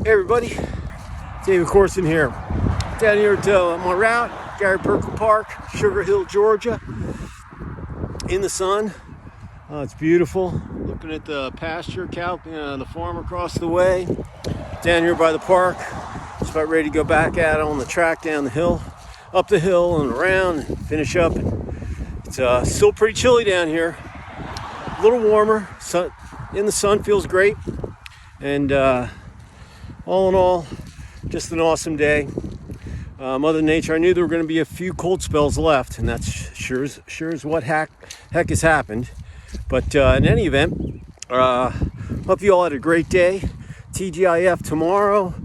Hey everybody, David Corson here. Down here at my route, Gary Perkle Park, Sugar Hill, Georgia. In the sun, it's beautiful. Looking at the pasture cow, the farm across the way. Down here by the park, just about ready to go back out on the track down the hill, up the hill and around, and finish up. It's still pretty chilly down here. A little warmer. Sun in the sun feels great, and all in all, just an awesome day. Mother Nature, I knew there were going to be a few cold spells left, and that's sure as what heck has happened. But in any event, hope you all had a great day. TGIF tomorrow,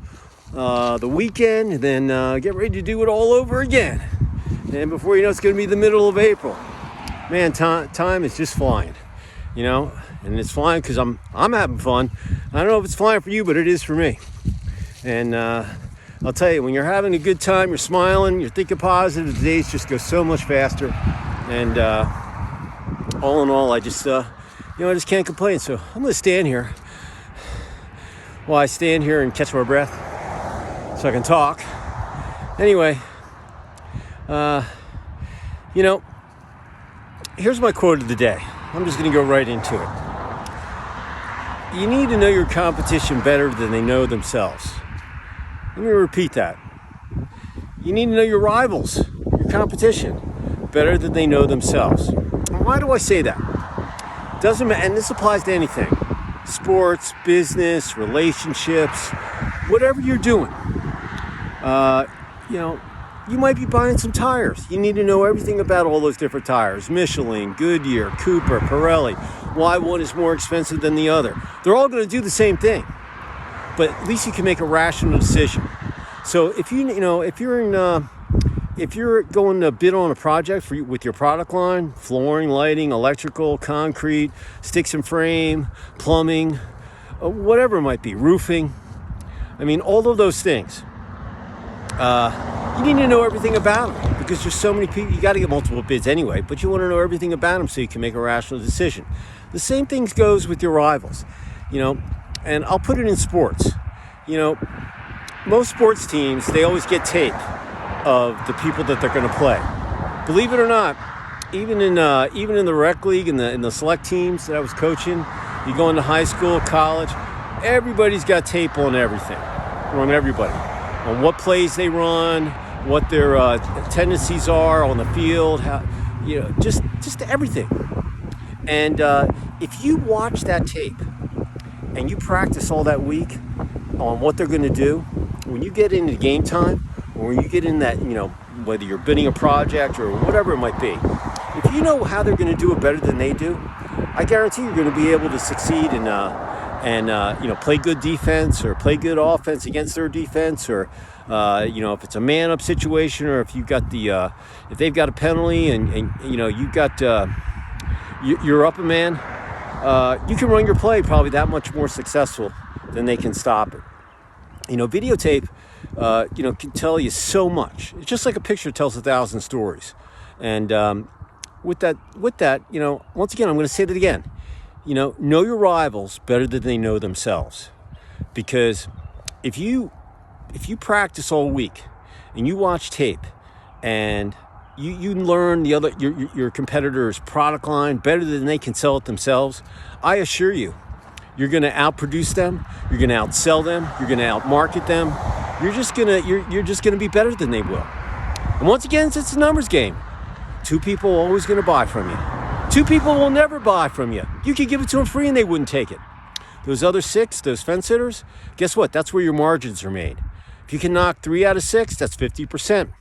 the weekend, and then get ready to do it all over again. And before you know, it's going to be the middle of April. Man, time is just flying, and it's flying because I'm having fun. I don't know if it's flying for you, but it is for me. And I'll tell you, when you're having a good time, you're smiling, you're thinking positive, the days just go so much faster. And all in all, I just can't complain. So I'm going to stand here while I stand here and catch my breath so I can talk. Anyway, here's my quote of the day. I'm just going to go right into it. You need to know your competition better than they know themselves. Let me repeat that. You need to know your rivals, your competition, better than they know themselves. And why do I say that? Doesn't matter, and this applies to anything. Sports, business, relationships, whatever you're doing. You might be buying some tires. You need to know everything about all those different tires. Michelin, Goodyear, Cooper, Pirelli. Why one is more expensive than the other. They're all going to do the same thing. But at least you can make a rational decision. So if you're going to bid on a project with your product line, flooring, lighting, electrical, concrete, sticks and frame, plumbing, whatever it might be, roofing. I mean, all of those things. You need to know everything about them because there's so many people. You got to get multiple bids anyway, but you want to know everything about them so you can make a rational decision. The same thing goes with your rivals, and I'll put it in sports. Most sports teams, they always get tape of the people that they're going to play. Believe it or not, even in the rec league and in the select teams that I was coaching, you go into high school, college, everybody's got tape on everything, on everybody, on what plays they run, what their tendencies are on the field, just everything. And if you watch that tape and you practice all that week on what they're going to do, when you get into game time, or when you get in that, whether you're bidding a project or whatever it might be, if you know how they're going to do it better than they do, I guarantee you're going to be able to succeed and play good defense or play good offense against their defense, or if it's a man-up situation, or if you've got if they've got a penalty and you've got you're up a man, you can run your play probably that much more successful than they can stop it. Videotape, can tell you so much. It's just like a picture tells 1,000 stories. And with that, once again, I'm going to say that again. Know your rivals better than they know themselves. Because if you practice all week and you watch tape and you learn your competitor's product line better than they can sell it themselves, I assure you, you're going to outproduce them. You're going to outsell them. You're going to outmarket them. You're just going to be better than they will. And once again, it's a numbers game. 2 people are always going to buy from you. 2 people will never buy from you. You could give it to them free and they wouldn't take it. Those other 6, those fence sitters, guess what? That's where your margins are made. If you can knock 3 out of 6, that's 50%.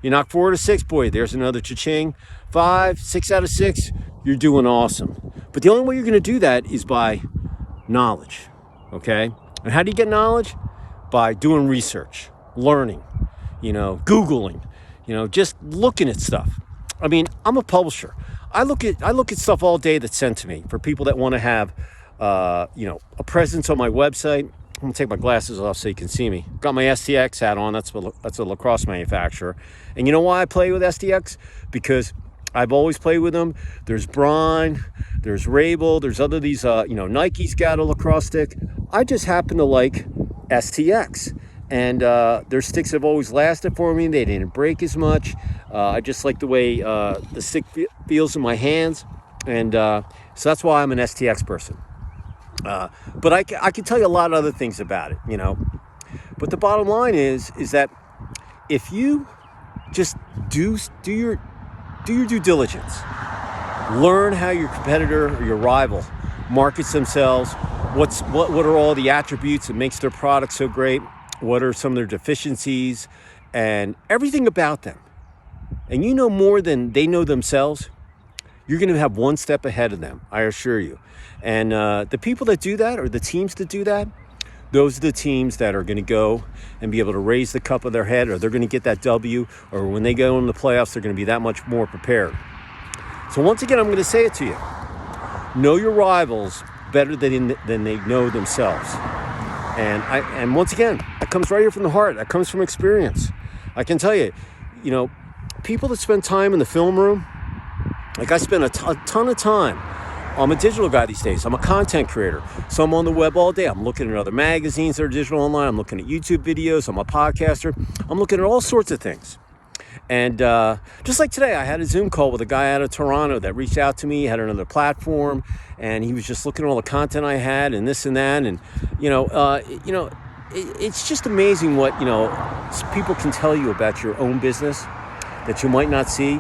You knock 4 out of 6, boy, there's another cha-ching. 5, 6 out of 6, you're doing awesome. But the only way you're going to do that is by knowledge, okay? And how do you get knowledge? By doing research, learning, Googling, just looking at stuff. I mean, I'm a publisher. I look at stuff all day that's sent to me for people that want to have, a presence on my website. I'm gonna take my glasses off so you can see me. Got my STX hat on. That's a lacrosse manufacturer. And you know why I play with STX? Because I've always played with them. There's Braun, there's Rabel, there's other Nike's got a lacrosse stick. I just happen to like STX. And their sticks have always lasted for me. They didn't break as much. I just like the way the stick feels in my hands. And so that's why I'm an STX person. But I can tell you a lot of other things about it, you know. But the bottom line is that if you just do your due diligence, learn how your competitor or your rival markets themselves, what are all the attributes that makes their product so great, what are some of their deficiencies, and everything about them, and you know more than they know themselves, you're going to have one step ahead of them, I assure you. And the people that do that, or the teams that do that, those are the teams that are going to go and be able to raise the cup of their head, or they're going to get that W, or when they go in the playoffs, they're going to be that much more prepared. So once again, I'm going to say it to you. Know your rivals better than they know themselves. And once again, that comes right here from the heart. That comes from experience. I can tell you, you know, people that spend time in the film room, like I spend a ton of time. I'm a digital guy these days. I'm a content creator. So I'm on the web all day. I'm looking at other magazines that are digital online. I'm looking at YouTube videos. I'm a podcaster. I'm looking at all sorts of things. And just like today, I had a Zoom call with a guy out of Toronto that reached out to me, had another platform, and he was just looking at all the content I had and this and that. And, it's just amazing what, people can tell you about your own business that you might not see.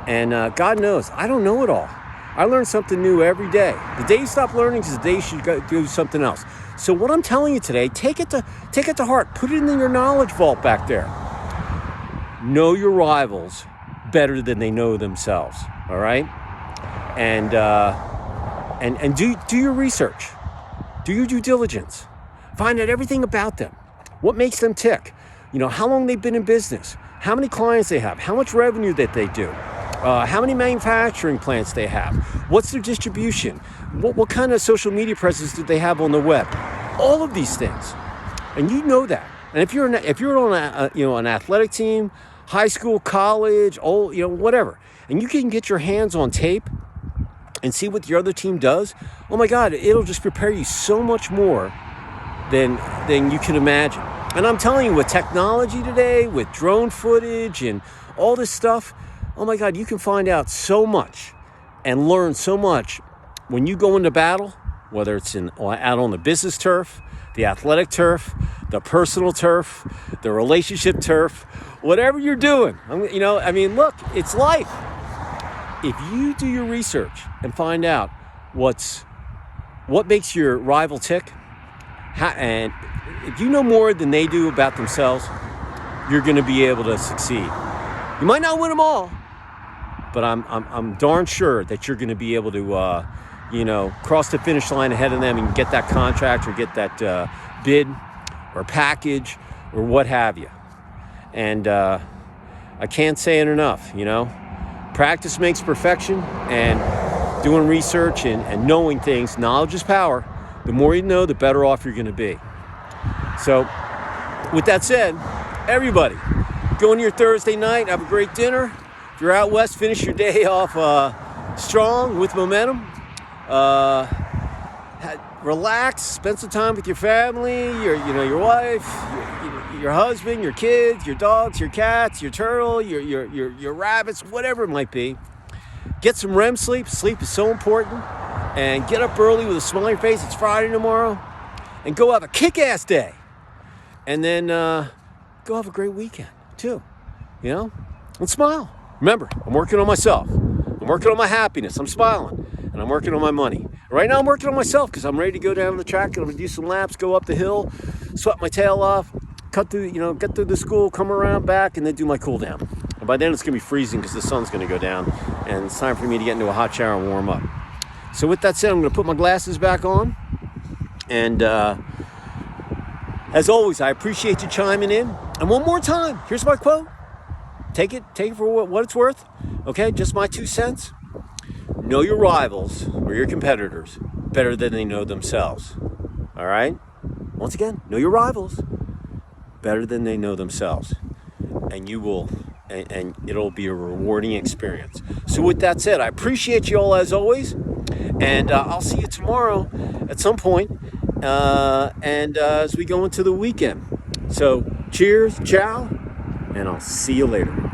And God knows, I don't know it all. I learn something new every day. The day you stop learning is the day you should go do something else. So what I'm telling you today, take it to heart. Put it in your knowledge vault back there. Know your rivals better than they know themselves. All right, and do your research, do your due diligence, find out everything about them, what makes them tick. How long they've been in business, how many clients they have, how much revenue that they do. How many manufacturing plants they have, what's their distribution, what kind of social media presence do they have on the web, all of these things, and you know that. And if you're on an athletic team, high school, college, whatever, and you can get your hands on tape and see what your other team does, oh my God, it'll just prepare you so much more than you can imagine. And I'm telling you, with technology today, with drone footage and all this stuff, oh my God, you can find out so much and learn so much when you go into battle, whether it's out on the business turf, the athletic turf, the personal turf, the relationship turf, whatever you're doing. Look, it's life. If you do your research and find out what makes your rival tick, and if you know more than they do about themselves, you're going to be able to succeed. You might not win them all, but I'm darn sure that you're going to be able to, cross the finish line ahead of them and get that contract or get that bid or package or what have you. And I can't say it enough, practice makes perfection, and doing research and knowing things, knowledge is power. The more you know, the better off you're going to be. So with that said, everybody, go into your Thursday night, have a great dinner. If you're out west, finish your day off strong with momentum. Relax, spend some time with your family, your wife, your husband, your kids, your dogs, your cats, your turtle, your rabbits, whatever it might be. Get some REM sleep. Sleep is so important. And get up early with a smile on your face. It's Friday tomorrow. And go have a kick-ass day. And then go have a great weekend too. And smile. Remember, I'm working on myself. I'm working on my happiness. I'm smiling. And I'm working on my money. Right now I'm working on myself because I'm ready to go down the track and I'm going to do some laps, go up the hill, sweat my tail off, cut through, get through the school, come around back, and then do my cool down. And by then it's going to be freezing because the sun's going to go down. And it's time for me to get into a hot shower and warm up. So with that said, I'm going to put my glasses back on. And as always, I appreciate you chiming in. And one more time, here's my quote. Take it for what it's worth. Okay, just my 2 cents. Know your rivals or your competitors better than they know themselves. All right? Once again, know your rivals better than they know themselves. And you will, and it'll be a rewarding experience. So with that said, I appreciate you all as always. And I'll see you tomorrow at some point. and as we go into the weekend. So cheers, ciao, and I'll see you later.